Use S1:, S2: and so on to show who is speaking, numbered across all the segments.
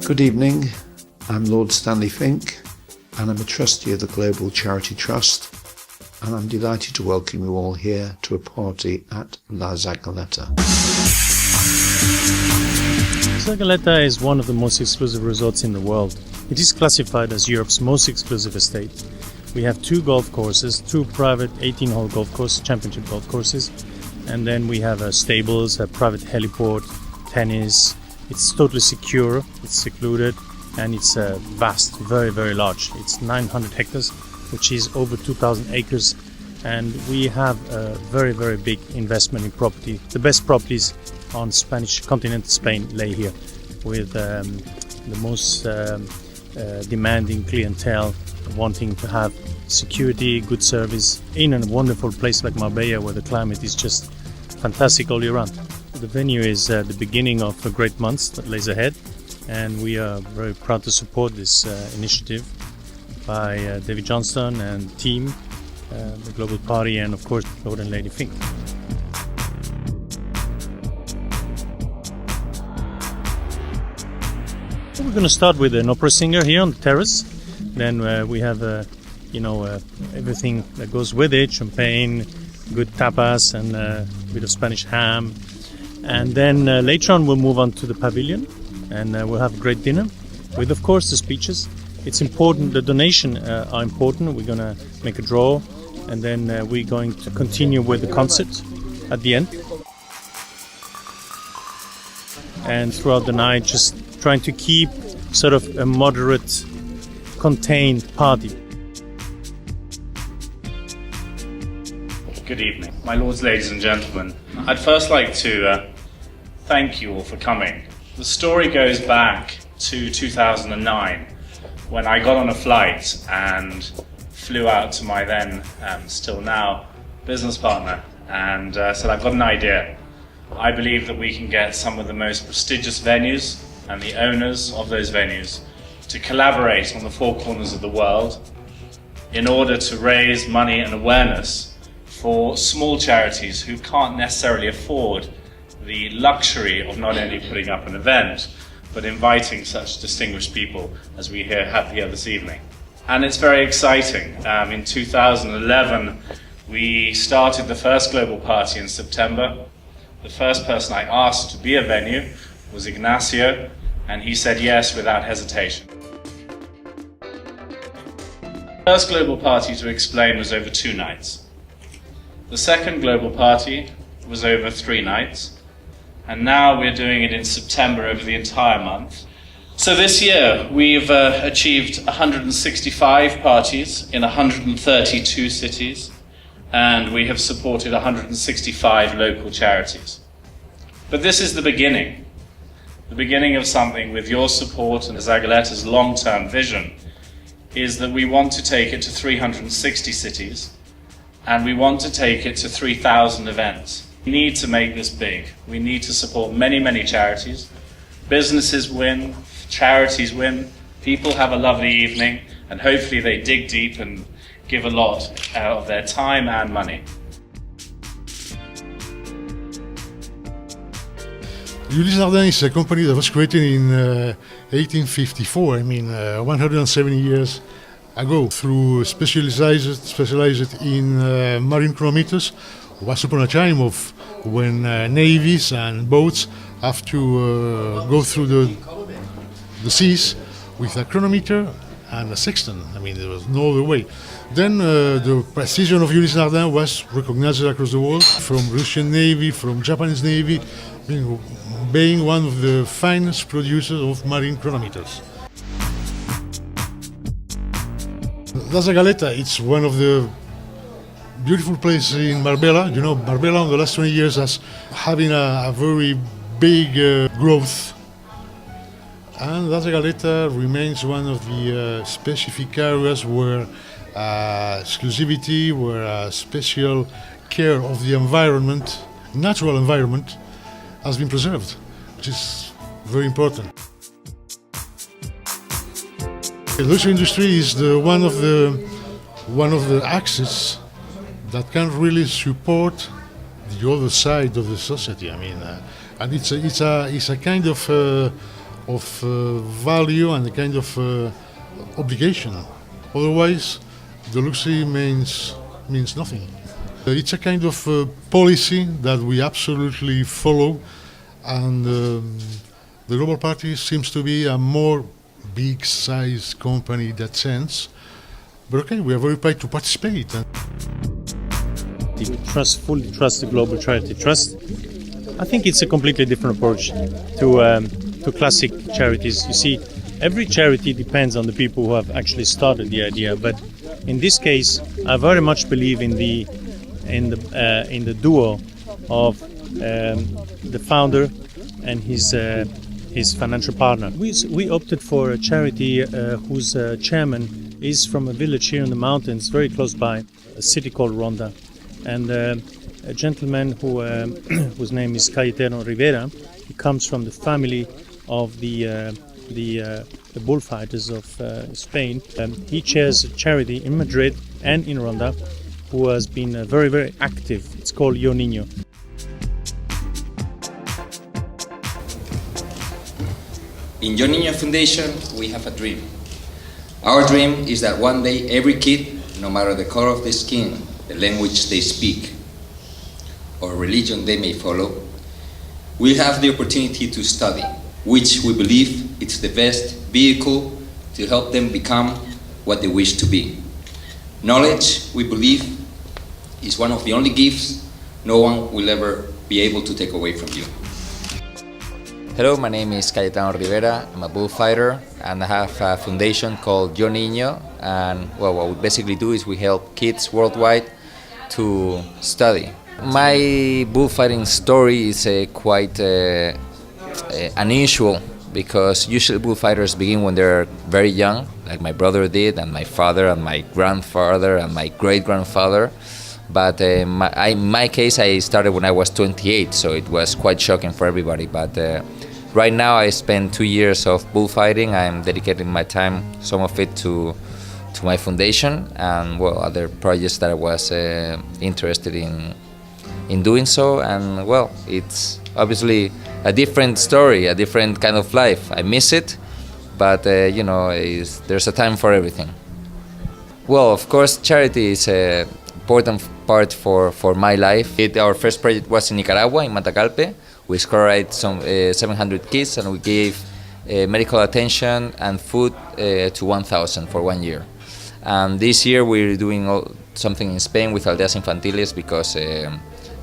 S1: Good evening, I'm Lord Stanley Fink and I'm a trustee of the Global Charity Trust, and I'm delighted to welcome you all here to a party at La Zagaleta.
S2: Zagaleta is one of the most exclusive resorts in the world. It is classified as Europe's most exclusive estate. We have 2 golf courses, 2 private 18-hole golf courses, championship golf courses, and then we have stables, a private heliport, tennis. It's totally secure, it's secluded, and it's vast, very, very large. It's 900 hectares, which is over 2,000 acres, and we have a very, very big investment in property. The best properties on Spanish continental Spain lay here, with the most demanding clientele wanting to have security, good service in a wonderful place like Marbella, where the climate is just fantastic all year round. The venue is the beginning of a great month that lays ahead, and we are very proud to support this initiative by David Johnston and team, the Global Party, and of course Lord and Lady Fink. We're going to start with an opera singer here on the terrace. Then we have everything that goes with it: champagne, good tapas, and a bit of Spanish ham. And then later on we'll move on to the pavilion, and we'll have a great dinner with, of course, the speeches. It's important, the donation are important. We're going to make a draw, and then we're going to continue with the concert at the end. And throughout the night, just trying to keep sort of a moderate, contained party.
S3: Good evening, my lords, ladies and gentlemen. I'd first like to thank you all for coming. The story goes back to 2009, when I got on a flight and flew out to my then, still now, business partner and said, I've got an idea. I believe that we can get some of the most prestigious venues and the owners of those venues to collaborate on the 4 corners of the world in order to raise money and awareness for small charities who can't necessarily afford the luxury of not only putting up an event, but inviting such distinguished people as we have here this evening. And it's very exciting. In 2011, we started the first global party in September. The first person I asked to be a venue was Ignacio, and he said yes without hesitation. The first global party, to explain, was over 2 nights. The second global party was over 3 nights. And now we're doing it in September over the entire month. So this year we've achieved 165 parties in 132 cities, and we have supported 165 local charities. But this is the beginning of something. With your support and Zagaleta's long-term vision is that we want to take it to 360 cities, and we want to take it to 3,000 events. We need to make this big. We need to support many, many charities. Businesses win, charities win, people have a lovely evening, and hopefully they dig deep and give a lot of their time and money.
S4: Ulysse Nardin is a company that was created in 1854, 170 years ago, through specialized in marine chronometers. Once upon a time of when navies and boats have to go through the seas with a chronometer and a sextant. There was no other way. Then the precision of Ulysse Nardin was recognized across the world, from Russian Navy, from Japanese Navy, being one of the finest producers of marine chronometers. La Zagaleta, it's one of the beautiful place in Marbella. Marbella in the last 20 years has having a very big growth, and La Zagaleta remains one of the specific areas where exclusivity, where special care of the environment, natural environment, has been preserved, which is very important. The luxury industry is one of the axes that can really support the other side of the society. And it's a kind of of value and a kind of obligation. Otherwise, the luxury means nothing. It's a kind of policy that we absolutely follow, and the Global Party seems to be a more big-sized company in that sense. But okay, we are very proud to participate.
S2: We fully trust the Global Charity Trust. I think it's a completely different approach to classic charities. You see, every charity depends on the people who have actually started the idea. But in this case, I very much believe in the duo of the founder and his financial partner. We opted for a charity whose chairman is from a village here in the mountains, very close by, a city called Ronda. And a gentleman whose name is Cayetano Rivera, he comes from the family of the bullfighters of Spain. He chairs a charity in Madrid and in Ronda, who has been very, very active. It's called Yo Niño.
S5: In Yo Niño Foundation, we have a dream. Our dream is that one day every kid, no matter the color of their skin, the language they speak, or religion they may follow, will have the opportunity to study, which we believe is the best vehicle to help them become what they wish to be. Knowledge, we believe, is one of the only gifts no one will ever be able to take away from you.
S6: Hello, my name is Cayetano Rivera. I'm a bullfighter and I have a foundation called Yo Niño, and well, what we basically do is we help kids worldwide to study. My bullfighting story is quite unusual, because usually bullfighters begin when they're very young, like my brother did, and my father, and my grandfather, and my great-grandfather. But in my case, I started when I was 28, so it was quite shocking for everybody. But right now, I spent 2 years of bullfighting. I'm dedicating my time, some of it to my foundation, and well, other projects that I was interested in doing so. And well, it's obviously a different story, a different kind of life. I miss it, but you know, there's a time for everything. Well, of course, charity is an important part for my life. Our first project was in Nicaragua, in Matacalpe. We scolarized some 700 kids, and we gave medical attention and food to 1,000 for 1 year. And this year we're doing something in Spain with Aldeas Infantiles, because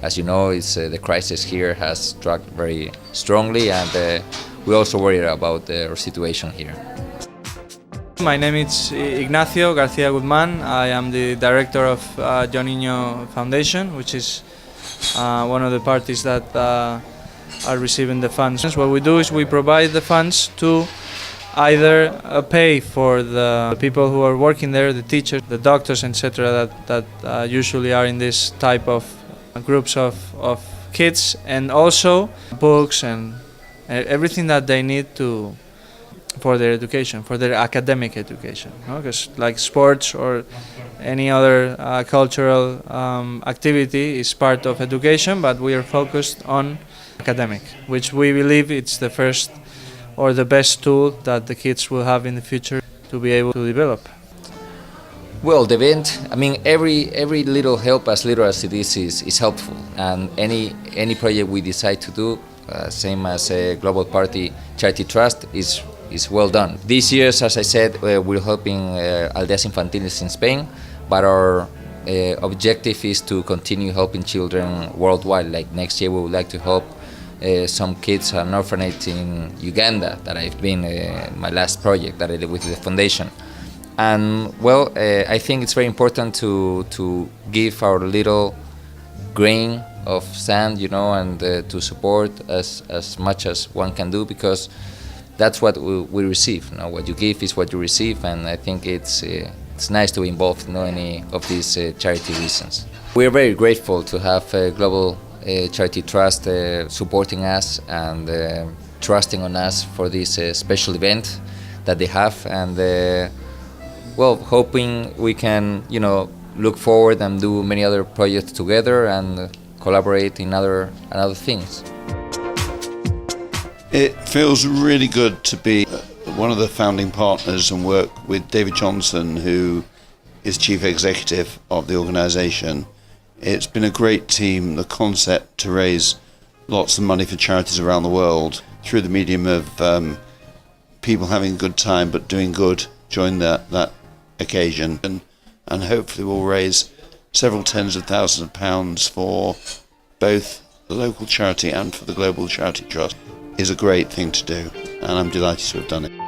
S6: as you know, the crisis here has struck very strongly, and we also worry about our situation here.
S7: My name is Ignacio García Guzmán. I am the director of Yo Niño Foundation, which is one of the parties that are receiving the funds. What we do is we provide the funds to either pay for the people who are working there, the teachers, the doctors, etc., that usually are in this type of groups of kids, and also books and everything that they need for their education, for their academic education. Because like sports or any other cultural activity is part of education, but we are focused on academic, which we believe it's the first or the best tool that the kids will have in the future to be able to develop.
S6: Well, the event, I mean, every little help, as little as it is helpful. And any project we decide to do, same as a Global Party Charity Trust, is well done. This year, as I said, we're helping Aldeas Infantiles in Spain, but our objective is to continue helping children worldwide. Like next year, we would like to help some kids at an orphanage in Uganda, that I've been my last project that I did with the foundation. And well, I think it's very important to give our little grain of sand, you know, and to support as much as one can do, because that's what we receive. You know, what you give is what you receive, and I think it's nice to be involved in any of these charity reasons. We're very grateful to have Global Charity Trust supporting us and trusting on us for this special event that they have, and well, hoping we can, you know, look forward and do many other projects together and collaborate in other things.
S1: It feels really good to be one of the founding partners and work with David Johnson, who is Chief Executive of the organisation. It's been a great team. The concept to raise lots of money for charities around the world through the medium of people having a good time but doing good during that occasion, and hopefully we'll raise several tens of thousands of pounds for both the local charity and for the Global Charity Trust. Is a great thing to do, and I'm delighted to have done it.